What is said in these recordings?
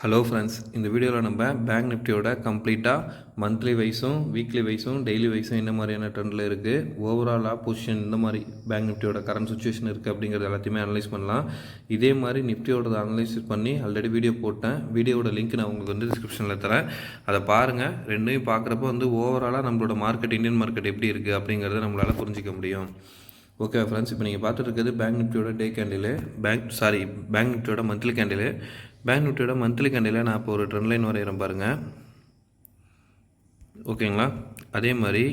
Hello friends, இந்த வீடியோவில் நம்ம பேங்க் நிஃப்டியோட கம்ப்ளீட்டாக மந்த்லி வைஸும் வீக்லி வைஸும் டெய்லி வைஸும் என்ன மாதிரியான ட்ரெண்டில் இருக்குது, ஓவராலாக பொசிஷன் இந்த மாதிரி பேங்க் நிஃப்டியோட கரண்ட் சுச்சுவேஷன் இருக்குது அப்படிங்கிறது எல்லாத்தையுமே அனலைஸ் பண்ணலாம். இதே மாதிரி நிஃப்டியோட அனலைசிஸ் பண்ணி ஆல்ரெடி வீடியோ போட்டேன். வீடியோட லிங்க் நான் உங்களுக்கு டிஸ்கிரிப்ஷனில் தரேன், அதை பாருங்கள். ரெண்டையும் பார்க்குறப்ப ஓவராலாக நம்மளோட மார்க்கெட், இந்தியன் மார்க்கெட் எப்படி இருக்குது அப்படிங்கிறத நம்மளால் புரிஞ்சிக்க முடியும். ஓகே ஃப்ரெண்ட்ஸ், இப்போ நீங்கள் பார்த்துட்டு இருக்கிறது பேங்க் நிஃப்டியோட டே கேண்டில், பேங்க் நிஃப்டியோட மந்த்லி கேண்டில். பேங்க் நிஃப்டியோட மந்த்லி கேண்டில் நான் இப்போ ஒரு ட்ரெண்ட் லைன் வரைகிறேன் பாருங்கள். ஓகேங்களா? அதே மாதிரி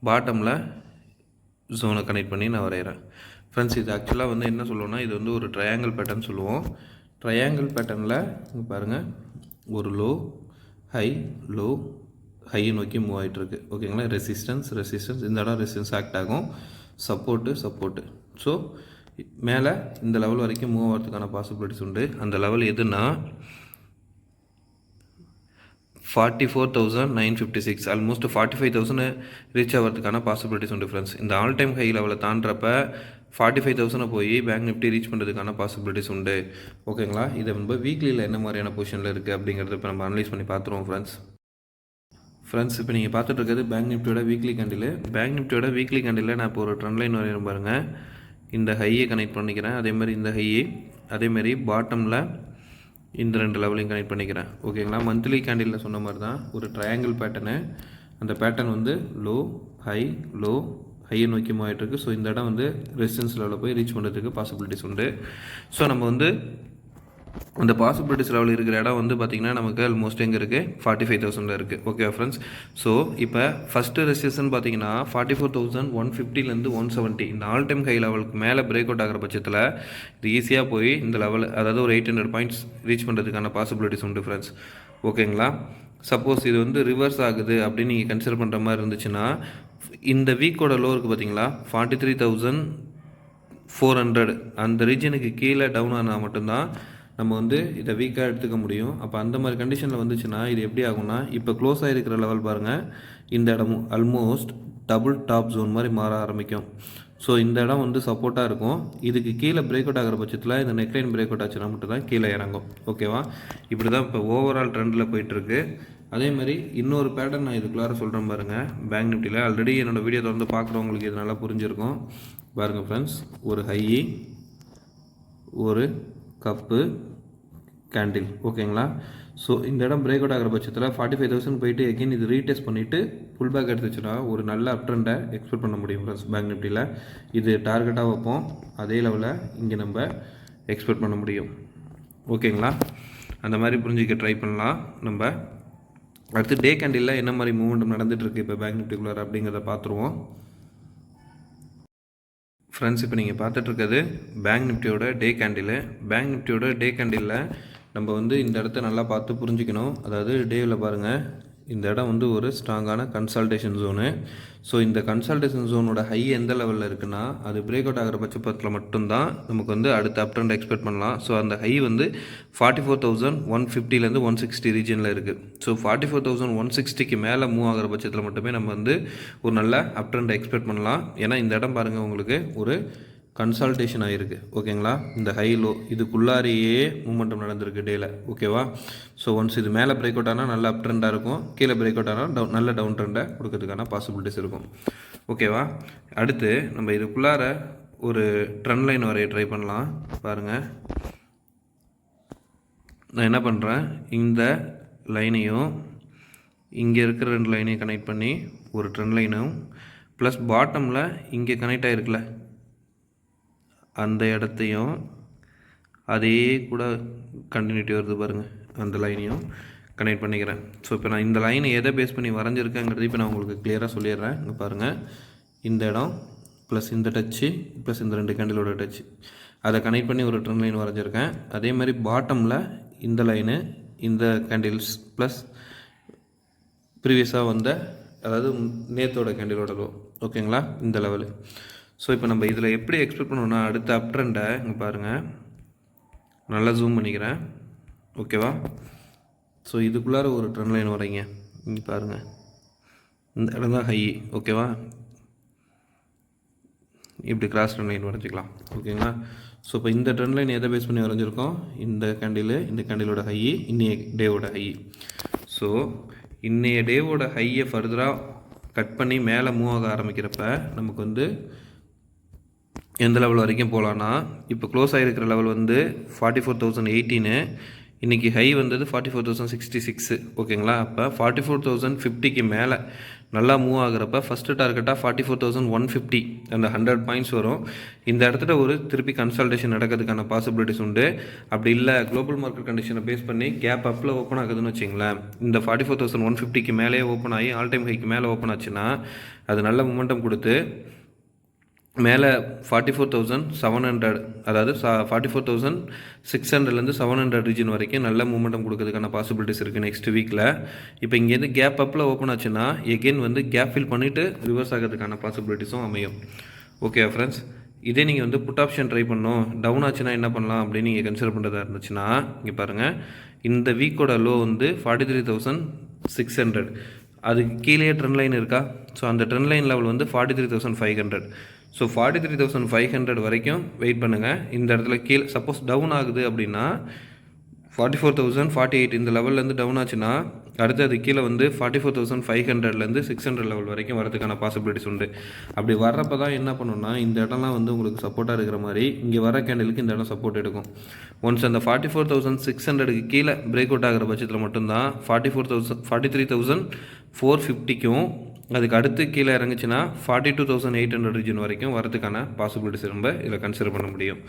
பாட்டமில் ஜோனை கனெக்ட் பண்ணி நான் வரைகிறேன். ஃப்ரெண்ட்ஸ், இது ஆக்சுவலாக என்ன சொல்லுவோம்னா, இது ஒரு ட்ரையாங்கிள் பேட்டர்ன் சொல்லுவோம். ட்ரையாங்கிள் பேட்டர்னில் பாருங்கள், ஒரு லோ ஹை லோ ஹையை நோக்கி மூவ் ஆகிட்டுருக்கு. ஓகேங்களா? ரெசிஸ்டன்ஸ் இந்த இடம் ரெசிஸ்டன்ஸ் ஆக்ட் ஆகும், சப்போர்ட்டு. ஸோ மேலே இந்த லெவல் வரைக்கும் மூவ் ஆகிறதுக்கான பாசிபிலிட்டிஸ் உண்டு. அந்த லெவல் எதுனா 44,956, ஆல்மோஸ்ட் 45,000 ரீச் ஆகிறதுக்கான பாசிபிலிட்டிஸ் உண்டு ஃப்ரெண்ட்ஸ். இந்த ஆல் டைம் ஹை லெவலில் தாண்டறப்ப 45,000 போய் பேங்க் நிஃப்டி ரீச் பண்ணுறதுக்கான பாசிபிலிட்டிஸ் உண்டு. ஓகேங்களா? இதை வீக்லியில் என்ன மாதிரியான பொசிஷனில் இருக்குது அப்படிங்கிறத இப்போ நம்ம அனலைஸ் பண்ணி பார்த்துருவோம் ஃப்ரெண்ட்ஸ். இப்போ நீங்கள் பார்த்துட்டு இருக்கிறது பேங்க் நிஃப்டியோட வீக்லி கேண்டில். பேங்க் நிஃப்டியோட வீக்லி கேண்டில் நான் இப்போ ஒரு ட்ரெண்ட் லைன் வரையும் பாருங்கள். இந்த ஹையை கனெக்ட் பண்ணிக்கிறேன், அதேமாதிரி இந்த ஹையை, அதேமாரி பாட்டமில் இந்த ரெண்டு லெவலையும் கனெக்ட் பண்ணிக்கிறேன். ஓகேங்களா? மந்த்லி கேண்டிலில் சொன்ன மாதிரி தான் ஒரு ட்ரையாங்கிள் பேட்டர்னு. அந்த பேட்டர்ன் லோ ஹையை நோக்கி மாறிட்டுருக்கு. ஸோ இந்த இடம் ரெசிஸ்டன்ஸ் லெவலில் போய் ரீச் பண்ணுறதுக்கு பாசிபிலிட்டிஸ் உண்டு. ஸோ நம்ம அந்த பாசிபிலிட்டிஸ் லெவல் இருக்கிற இடம் பார்த்திங்கன்னா நமக்கு ஆல்மோஸ்ட் எங்கே இருக்குது, 45,000 இருக்குது. Okay friends. ஸோ இப்போ ஃபஸ்ட்டு ரெசிஸ்டன்ஸ் பார்த்திங்கன்னா 44,150லேருந்து 170, இந்த ஆல் டைம் ஹை லெவலுக்கு மேலே பிரேக் அவுட் ஆகிற பட்சத்தில் இது ஈஸியாக போய் இந்த லெவல், அதாவது ஒரு 800 பாயிண்ட்ஸ் ரீச் பண்ணுறதுக்கான பாசிபிலிட்டிஸ் உண்டு ஃப்ரெண்ட்ஸ். ஓகேங்களா? சப்போஸ் இது ரிவர்ஸ் ஆகுது அப்படின்னு நீங்கள் கன்சிடர் பண்ணுற மாதிரி இருந்துச்சுன்னா, இந்த வீக்கோட லோ இருக்குது பார்த்தீங்களா, 43,400, அந்த ரீஜனுக்கு கீழே டவுன் ஆனால் மட்டும்தான் நம்ம இதை வீக்காக எடுத்துக்க முடியும். அப்போ அந்த மாதிரி கண்டிஷனில் வந்துச்சுன்னா இது எப்படி ஆகும்னா, இப்போ க்ளோஸ் ஆகிருக்கிற லெவல் பாருங்கள், இந்த இடமும் ஆல்மோஸ்ட் டபுள் டாப் ஜோன் மாதிரி மாற ஆரம்பிக்கும். ஸோ இந்த இடம் சப்போர்ட்டாக இருக்கும். இதுக்கு கீழே பிரேக் அவுட் ஆகிற பட்சத்தில் இந்த நெக்லைன் பிரேக் அவுட் ஆச்சுன்னா மட்டும் தான் கீழே இறங்கும். ஓகேவா? இப்படி தான் இப்போ ஓவரால் ட்ரெண்டில் போயிட்டுருக்கு. அதே மாதிரி இன்னொரு பேட்டர்ன் நான் இதுக்குள்ளார சொல்கிறேன் பாருங்கள். பேங்க் நிஃப்டியில் ஆல்ரெடி என்னோடய வீடியோ தொடர்ந்து பார்க்குறவங்களுக்கு இது நல்லா புரிஞ்சிருக்கும். பாருங்கள் ஃப்ரெண்ட்ஸ், ஒரு ஹை, ஒரு கப்பு கேண்டில். ஓகேங்களா? ஸோ இந்த இடம் பிரேக் அவுட் ஆகிற பட்சத்தில் 45,000 போயிட்டு எகெயின் இது ரீடெஸ்ட் பண்ணிவிட்டு புல் பேக் எடுத்துச்சுன்னா ஒரு நல்ல அப் ட்ரெண்டை எக்ஸ்பெக்ட் பண்ண முடியும் ஃப்ரெண்ட்ஸ். பேங்க் நிஃப்டியில் இது டார்கெட்டாக வைப்போம், அதே லெவலில் இங்கே நம்ம எக்ஸ்பெக்ட் பண்ண முடியும். ஓகேங்களா? அந்த மாதிரி புரிஞ்சிக்க ட்ரை பண்ணலாம். நம்ம அடுத்து டே கேண்டிலில் என்ன மாதிரி மூவ்மெண்ட் நடந்துகிட்ருக்கு இப்போ பேங்க் நிஃப்டிக்குள்ளார அப்படிங்கிறத பார்த்துருவோம் ஃப்ரெண்ட்ஸ். இப்போ நீங்கள் பார்த்துட்ருக்கிறது பேங்க் நிஃப்டியோட டே கேண்டில். பேங்க் நிஃப்டியோட டே கேண்டிலில் நம்ம இந்த இடத்த நல்லா பார்த்து புரிஞ்சுக்கணும். அதாவது டேவில் பாருங்கள், இந்த இடம் ஒரு ஸ்ட்ராங்கான கன்சல்டேஷன் ஜோனு. ஸோ இந்த கன்சல்டேஷன் ஜோனோட ஹை எந்த லெவலில் இருக்குன்னா, அது பிரேக் அவுட் ஆகிற பட்சத்தில் மட்டும்தான் நமக்கு அடுத்த அப் ட்ரெண்ட் எக்ஸ்பெக்ட் பண்ணலாம். ஸோ அந்த ஹை 44,150லேருந்து 160 ரீஜனில் இருக்குது. ஸோ 44,160க்கு மேலே மூவ் ஆகிற பட்சத்தில் மட்டுமே நம்ம ஒரு நல்ல அப் ட்ரெண்ட் எக்ஸ்பெக்ட் பண்ணலாம். ஏன்னா இந்த இடம் பாருங்கள், உங்களுக்கு ஒரு கன்சல்டேஷன் ஆகிருக்கு. ஓகேங்களா? இந்த ஹை லோ இதுக்குள்ளாரியே மூமெண்டம் நடந்திருக்கு டேயில். ஓகேவா? ஸோ ஒன்ஸ் இது மேலே பிரேக் அவுட் ஆனால் நல்ல அப் ட்ரெண்டாக இருக்கும், கீழே பிரேக் அவுட் ஆனால் நல்ல டவுன் ட்ரெண்டை கொடுக்கறதுக்கான பாசிபிலிட்டிஸ் இருக்கும். ஓகேவா? அடுத்து நம்ம இதுக்குள்ளார ஒரு ட்ரெண்ட் லைன் வரைய ட்ரை பண்ணலாம். பாருங்கள், நான் என்ன பண்ணுறேன், இந்த லைனையும் இங்கே இருக்கிற ரெண்டு லைனையும் கனெக்ட் பண்ணி ஒரு ட்ரெண்ட் லைனும் ப்ளஸ் பாட்டமில் இங்கே கனெக்ட் ஆகிருக்குல்ல அந்த இடத்தையும் அதே கூட கண்டினியூட்டி வருது பாருங்கள், அந்த லைனையும் கனெக்ட் பண்ணிக்கிறேன். ஸோ இப்போ நான் இந்த லைனை எதை பேஸ் பண்ணி வரைஞ்சிருக்கேங்கிறது இப்போ நான் உங்களுக்கு கிளியராக சொல்லிடுறேன். இங்கே பாருங்கள், இந்த இடம் ப்ளஸ் இந்த டச்சு ப்ளஸ் இந்த ரெண்டு கேண்டிலோட டச்சு, அதை கனெக்ட் பண்ணி ஒரு ட்ரெண்ட் லைன் வரைஞ்சிருக்கேன். அதே மாதிரி பாட்டமில் இந்த லைனு, இந்த கேண்டில்ஸ் ப்ளஸ் ப்ரீவியஸாக அதாவது நேத்தோட கேண்டிலோட லோ. ஓகேங்களா? இந்த லெவலு. ஸோ இப்போ நம்ம இதில் எப்படி எக்ஸ்பெக்ட் பண்ணோன்னா, அடுத்த அப் ட்ரெண்டை இங்கே பாருங்கள், நல்லா ஜூம் பண்ணிக்கிறேன். ஓகேவா? ஸோ இதுக்குள்ளார ஒரு ட்ரெண்ட் லைன் வரைங்க. இங்கே பாருங்கள், இந்த இடம் தான் ஹை. ஓகேவா? இப்படி கிராஸ் ட்ரெண்ட் லைன் வரைஞ்சிக்கலாம். ஓகேங்களா? ஸோ இப்போ இந்த ட்ரெண்ட் லைன் எதை பேஸ் பண்ணி வரைஞ்சிருக்கோம், இந்த கேண்டிலோட ஹை, இன்னைய டேவோட ஹை. ஸோ இன்னைய டேவோட ஹையை ஃபர்தராக கட் பண்ணி மேலே மூவ் ஆக ஆரம்பிக்கிறப்ப நமக்கு வந்து எந்த லெவல் வரைக்கும் போகலான்னா, இப்போ க்ளோஸ் ஆகிருக்கிற லெவல் வந்து 44,018, இன்றைக்கி ஹை வந்தது 44,066. ஓகேங்களா, அப்போ 44,050க்கு மேலே நல்லா மூவ் ஆகிறப்ப ஃபஸ்ட்டு டார்கெட்டாக 44,150 அந்த 100 பாயிண்ட்ஸ் வரும். இந்த இடத்துல ஒரு திருப்பி கன்சல்டேஷன் நடக்கிறதுக்கான பாசிபிலிட்டிஸ் உண்டு. அப்படி இல்லை குளோபல் மார்க்கெட் கண்டிஷனை பேஸ் பண்ணி கேப் அப்பில் ஓப்பன் ஆகுதுன்னு வச்சிங்களேன், இந்த 44,150க்கு மேலே ஓப்பன் ஆகி ஆல் டைம் ஹைக்கு மேலே ஓப்பன் ஆச்சுன்னா அது நல்ல மொமெண்டம் கொடுத்து மேலே 44,700, அதாவது 44,600லேருந்து 700 ரீஜன் வரைக்கும் நல்ல மூமெண்டம் கொடுக்கறதுக்கான பாசிபிலிட்டிஸ் இருக்குது நெக்ஸ்ட் வீக்கில். இப்போ இங்கேருந்து கேப் அப்பில் ஓப்பன் ஆச்சுன்னா எகெயின் வந்து கேப் ஃபில் பண்ணிவிட்டு ரிவர்ஸ் ஆகிறதுக்கான பாசிபிலிட்டிஸும் அமையும். ஓகே ஃப்ரெண்ட்ஸ், இதே நீங்கள் வந்து புட் ஆப்ஷன் ட்ரை பண்ணணும், டவுன் ஆச்சுன்னா என்ன பண்ணலாம் அப்படின்னு நீங்கள் கன்சிடர் பண்ணுறதா இருந்துச்சுன்னா, இங்கே பாருங்கள், இந்த வீக்கோட லோ வந்து 43,600, அதுக்கு கீழே ட்ரெண்ட் லைன் இருக்கா. ஸோ அந்த ட்ரெண்ட் லைன் லெவல் வந்து 43,500. ஸோ 43,500 வரைக்கும் வெயிட் பண்ணுங்கள். இந்த இடத்துல கீழே சப்போஸ் டவுன் ஆகுது அப்படின்னா 44,048 இந்த லெவல்லேருந்து டவுன் ஆச்சுன்னா அடுத்து அது கீழே வந்து 44,500லேருந்து 600 லெவல் வரைக்கும் வரதுக்கான பாசிபிலிட்டிஸ் உண்டு. அப்படி வர்றப்போ தான் என்ன பண்ணணும்னா, இந்த இடம்லாம் வந்து உங்களுக்கு சப்போர்ட்டாக இருக்கிற மாதிரி இங்கே வர கேண்டலுக்கு இந்த இடம் சப்போர்ட் எடுக்கும். ஒன்ஸ் அந்த 44,600க்கு கீழே பிரேக் அவுட் ஆகிற பட்சத்தில் மட்டும்தான் 43,450க்கும் அதுக்கு அடுத்து கீழே இறங்குச்சுன்னா 42,800 ரீஜன் வரைக்கும் வரதுக்கான பாசிபிலிட்டிஸ் ரொம்ப இதில் கன்சிடர் பண்ண முடியும்.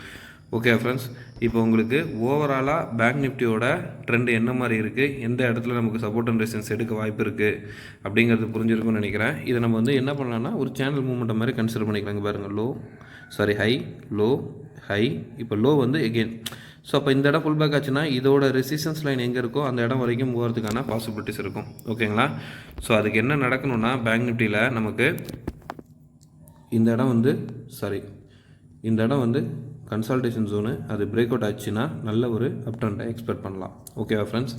ஓகே ஃப்ரெண்ட்ஸ், இப்போ உங்களுக்கு ஓவராலாக பேங்க் நிஃப்டியோட ட்ரெண்ட் என்ன மாதிரி இருக்குது, எந்த இடத்துல நமக்கு சப்போர்ட் அண்ட் ரெசிஸ்டன்ஸ் எடுக்க வாய்ப்பு இருக்குது அப்படிங்கிறது புரிஞ்சிருக்கும்னு நினைக்கிறேன். இதை நம்ம வந்து என்ன பண்ணலாம்னா ஒரு சேனல் மூவ்மெண்ட் மாதிரி கன்சிடர் பண்ணிக்கலாங்க. பாருங்கள், ஹை லோ ஹை, இப்போ லோ வந்து எகெயின். ஸோ அப்போ இந்த இடம் ஃபுல் பேக் ஆச்சுன்னா இதோட ரெசிஸ்டன்ஸ் லைன் எங்கே இருக்கோ அந்த இடம் வரைக்கும் போகிறதுக்கான பாசிபிலிட்டிஸ் இருக்கும். ஓகேங்களா, ஸோ அதுக்கு என்ன நடக்கணும்னா பேங்க் நிஃப்டியில் நமக்கு இந்த இடம் வந்து கன்சல்டேஷன் ஜோனு, அது பிரேக் அவுட் ஆச்சுன்னா நல்ல ஒரு அப் ட்ரெண்டை எக்ஸ்பெக்ட் பண்ணலாம். ஓகேவா ஃப்ரெண்ட்ஸ்,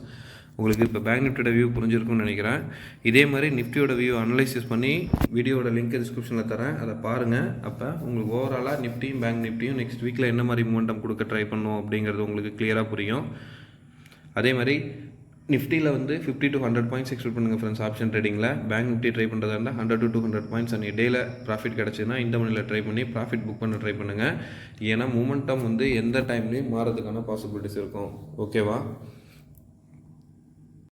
உங்களுக்கு இப்போ பேங்க் நிஃப்டியோட வியூ புரிஞ்சிருக்கும்னு நினைக்கிறேன். இதே மாதிரி நிஃப்டியோட வியூ அனலைசிஸ் பண்ணி வீடியோட லிங்க் டிஸ்கிரிப்ஷனில் தரேன், அதை பாருங்கள். அப்போ உங்களுக்கு ஓவராலாக நிஃப்டியும் பேங்க் நிஃப்டியும் நெக்ஸ்ட் வீக்கில் என்ன மாதிரி மூமெண்டம் கொடுக்க ட்ரை பண்ணும் அப்படிங்கிறது உங்களுக்கு கிளியராக புரியும். அதே மாதிரி நிஃப்டியில் வந்து 50 to 100 பாயிண்ட்ஸ் எக்ஸ்பெக்ட் பண்ணுங்கள் ஃப்ரெண்ட்ஸ். ஆப்ஷன் ட்ரேடிங்கில் பேங்க் நிஃப்டி ட்ரை பண்ணுறதா இருந்தால் 100 to 200 பாயிண்ட்ஸ் அன்றைக்கி டேயில் ப்ராஃபிட் கிடச்சிதுன்னா இந்த மணியில் ட்ரை பண்ணி ப்ராஃபிட் புக் பண்ண ட்ரை பண்ணுங்கள். ஏன்னா மூமெண்டம் வந்து எந்த டைம்லேயும் மாறதுக்கான பாசிபிலிட்டிஸ் இருக்கும். ஓகேவா?